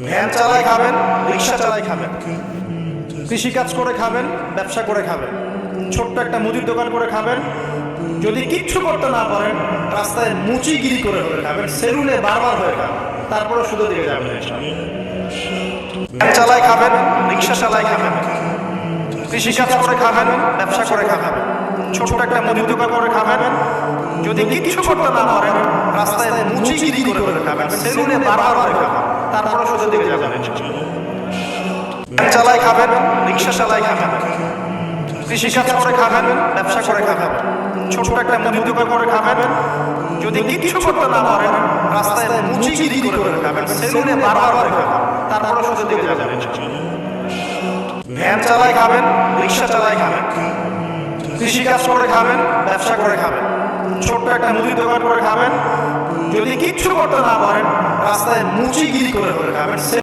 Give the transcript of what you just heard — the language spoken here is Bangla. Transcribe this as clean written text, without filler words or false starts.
ভ্যান চালায় খাবেন, রিক্সা চালায় খাবেন, কৃষিকাজ করে খাবেন, ব্যবসা করে খাবেন, ছোট্ট একটা মুদির দোকান করে খাবেন, যদি কিচ্ছু করতে না পারেন রাস্তায় মুচিগিরি করে হয়ে খাবেন, সেলুনে বারবার হয়ে খাবেন, তারপরে শুধু দিকে যাবেন। ভ্যান চালায় খাবেন, রিক্সা চালায় খাবেন, কৃষিকাজ করে খাবেন, ব্যবসা করে খাবেন, ছোট্ট একটা মুদির দোকান করে খাবেন, যদি কিচ্ছু করতে না পারেন রাস্তায় মুচিগিরি করে হয়ে খাবেন, সেলুনে বারবার হয়ে খাবেন, তারপরে শুধু দিকে যাবেন। ভ্যান চালায় খাবেন, রিক্সা চালায় খাবেন, কৃষিকাজ করে খাবেন, ব্যবসা করে খাবেন, ছোট্ট একটা মুদির দোকান করে খাবেন, যদি কিচ্ছু করতে না পারেন রাস্তায় মুচিগিরি করে খাবেন, সেলুনে বারবার হয়ে খাবেন, তারপরে শুধু দিকে যাবেন। ভ্যান চালায় খাবেন, রিক্সা চালায় খাবেন, কৃষিকাজ করে খাবেন, ব্যবসা করে খাবেন, ছোট্ট একটা মুদির দোকান করে খাবেন, যদি কিচ্ছু করতে না পারেন রাস্তায় মুচিগিরি করে খাবেন।